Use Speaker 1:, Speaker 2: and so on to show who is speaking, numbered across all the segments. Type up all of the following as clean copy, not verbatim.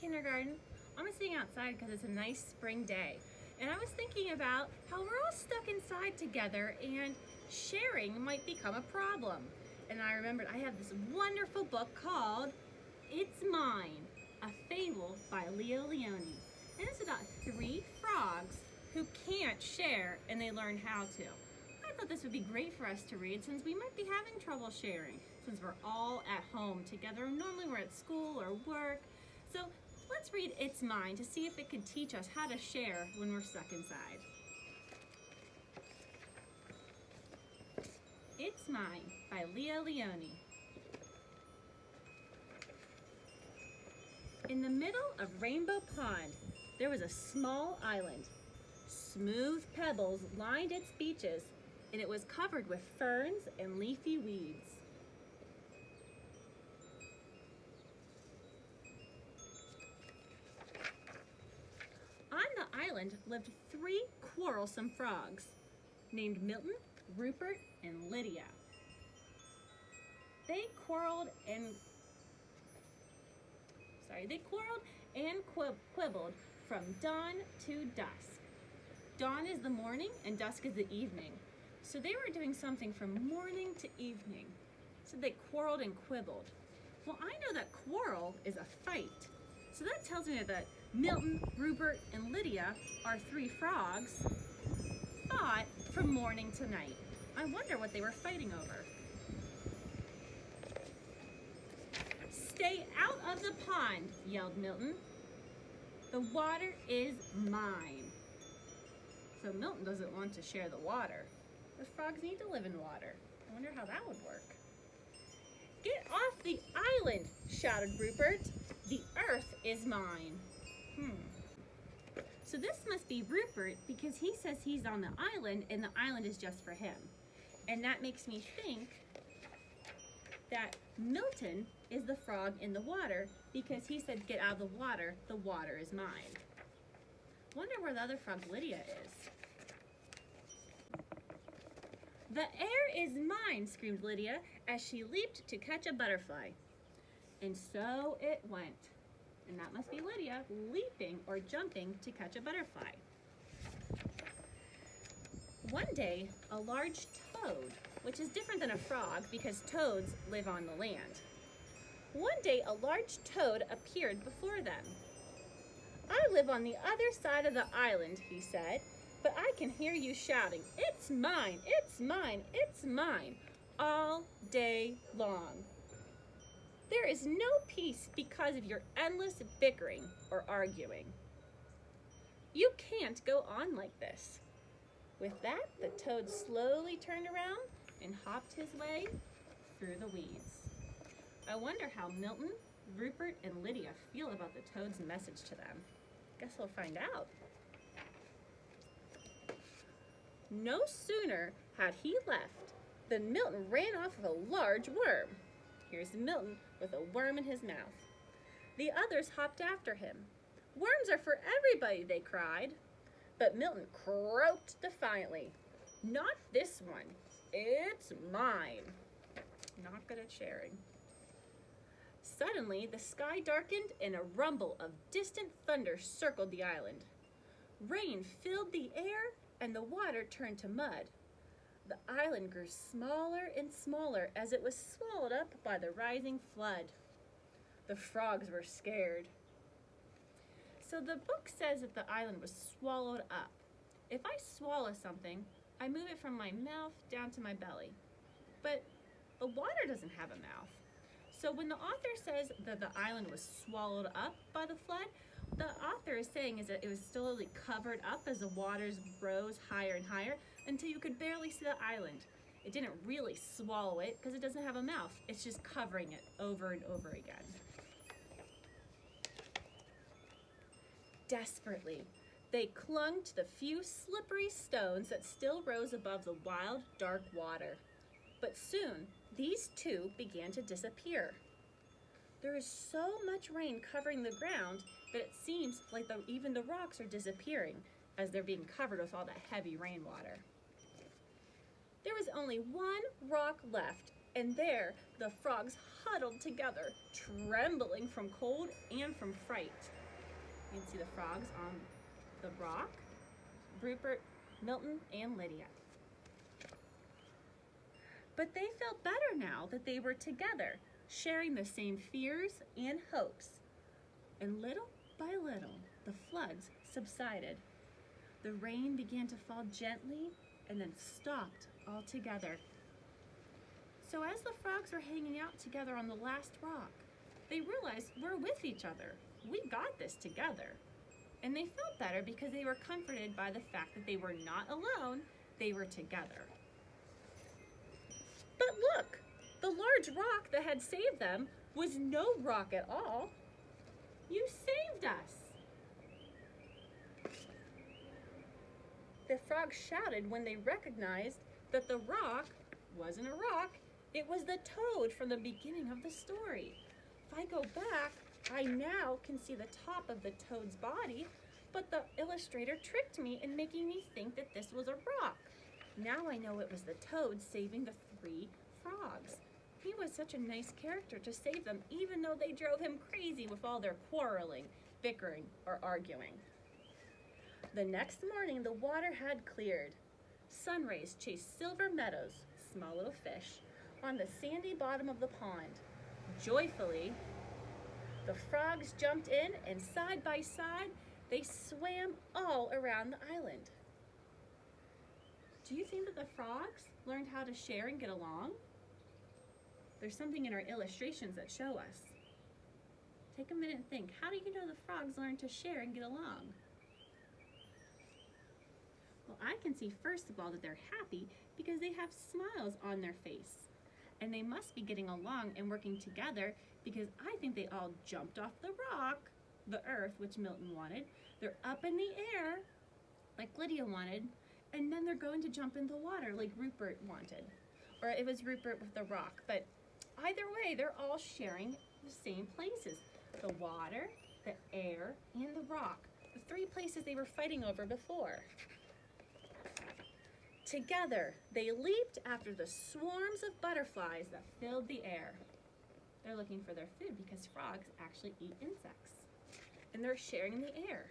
Speaker 1: kindergarten. I'm sitting outside because it's a nice spring day. And I was thinking about how we're all stuck inside together and sharing might become a problem. And I remembered I have this wonderful book called It's Mine, a Fable by Lioni. And it's about 3 frogs who can't share and they learn how to. I thought this would be great for us to read since we might be having trouble sharing, since we're all at home together. Normally we're at school or work. So let's read It's Mine to see if it could teach us how to share when we're stuck inside. It's Mine by Lioni. In the middle of Rainbow Pond, there was a small island. Smooth pebbles lined its beaches, and it was covered with ferns and leafy weeds. On the island lived 3 quarrelsome frogs named Milton, Rupert, and Lydia. They quarreled and quibbled from dawn to dusk. Dawn is the morning and dusk is the evening. So they were doing something from morning to evening. So they quarreled and quibbled. Well, I know that quarrel is a fight. So that tells me that Milton, Rupert, and Lydia, our 3 frogs, fought from morning to night. I wonder what they were fighting over. Stay out of the pond, yelled Milton. The water is mine. So Milton doesn't want to share the water. The frogs need to live in water. I wonder how that would work. Get off the island, shouted Rupert. The earth is mine. So this must be Rupert because he says he's on the island and the island is just for him. And that makes me think that Milton is the frog in the water because he said get out of the water is mine. Wonder where the other frog Lydia is. The air is mine, screamed Lydia as she leaped to catch a butterfly. And so it went. And that must be Lydia leaping or jumping to catch a butterfly. One day, a large toad, which is different than a frog because toads live on the land. One day, a large toad appeared before them. I live on the other side of the island, he said, but I can hear you shouting, it's mine, it's mine, it's mine, all day long. There is no peace because of your endless bickering or arguing. You can't go on like this. With that, the toad slowly turned around and hopped his way through the weeds. I wonder how Milton, Rupert, and Lydia feel about the toad's message to them. Guess we'll find out. No sooner had he left than Milton ran off with a large worm. Here's Milton with a worm in his mouth. The others hopped after him. Worms are for everybody, they cried. But Milton croaked defiantly. Not this one. It's mine. Not good at sharing. Suddenly, the sky darkened and a rumble of distant thunder circled the island. Rain filled the air and the water turned to mud. The island grew smaller and smaller as it was swallowed up by the rising flood. The frogs were scared. So the book says that the island was swallowed up. If I swallow something, I move it from my mouth down to my belly. But the water doesn't have a mouth. So when the author says that the island was swallowed up by the flood, the author is saying is that it was slowly covered up as the waters rose higher and higher until you could barely see the island. It didn't really swallow it because it doesn't have a mouth. It's just covering it over and over again. Desperately, they clung to the few slippery stones that still rose above the wild, dark water. But soon, these 2 began to disappear. There is so much rain covering the ground that it seems like even the rocks are disappearing as they're being covered with all that heavy rainwater. There was only one rock left, And there, the frogs huddled together, trembling from cold and from fright. You can see the frogs on the rock, Rupert, Milton, and Lydia. But they felt better now that they were together, sharing the same fears and hopes. And little by little, the floods subsided. The rain began to fall gently and then stopped altogether. So as the frogs were hanging out together on the last rock, they realized we're with each other. We got this together. And they felt better because they were comforted by the fact that they were not alone, they were together. But look, the large rock that had saved them was no rock at all. You saved us. The frogs shouted when they recognized that the rock wasn't a rock, it was the toad from the beginning of the story. If I go back, I now can see the top of the toad's body, but the illustrator tricked me in making me think that this was a rock. Now I know it was the toad saving the 3 frogs. He was such a nice character to save them, even though they drove him crazy with all their quarreling, bickering, or arguing. The next morning, the water had cleared. Sun rays chased silver meadows, small little fish, on the sandy bottom of the pond. Joyfully, the frogs jumped in, and side by side, they swam all around the island. Do you think that the frogs learned how to share and get along? There's something in our illustrations that show us. Take a minute and think, how do you know the frogs learned to share and get along? Well, I can see first of all that they're happy because they have smiles on their face. And they must be getting along and working together because I think they all jumped off the rock, the earth, which Milton wanted. They're up in the air, like Lydia wanted, and then they're going to jump in the water like Rupert wanted. Or it was Rupert with the rock, but either way, they're all sharing the same places. The water, the air, and the rock. The 3 places they were fighting over before. Together, they leaped after the swarms of butterflies that filled the air. They're looking for their food because frogs actually eat insects. And they're sharing the air.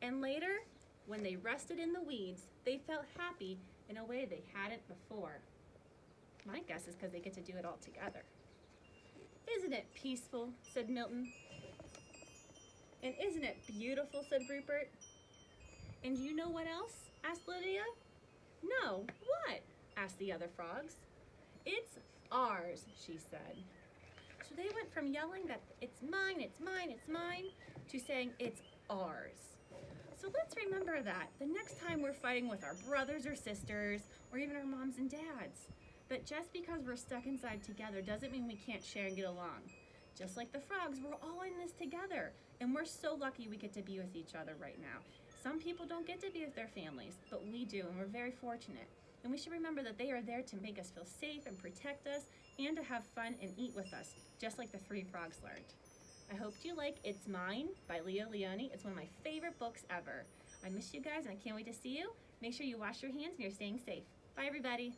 Speaker 1: And later, when they rested in the weeds, they felt happy in a way they hadn't before. My guess is because they get to do it all together. Isn't it peaceful, said Milton. And isn't it beautiful, said Rupert. And do you know what else? Asked Lydia. No, what? Asked the other frogs. It's ours, she said. So they went from yelling that it's mine, it's mine, it's mine, to saying it's ours. So let's remember that the next time we're fighting with our brothers or sisters, or even our moms and dads, that just because we're stuck inside together doesn't mean we can't share and get along. Just like the frogs, we're all in this together, and we're so lucky we get to be with each other right now. Some people don't get to be with their families, but we do, and we're very fortunate. And we should remember that they are there to make us feel safe and protect us, and to have fun and eat with us, just like the 3 frogs learned. I hope you like It's Mine by Lioni. It's one of my favorite books ever. I miss you guys, and I can't wait to see you. Make sure you wash your hands and you're staying safe. Bye, everybody.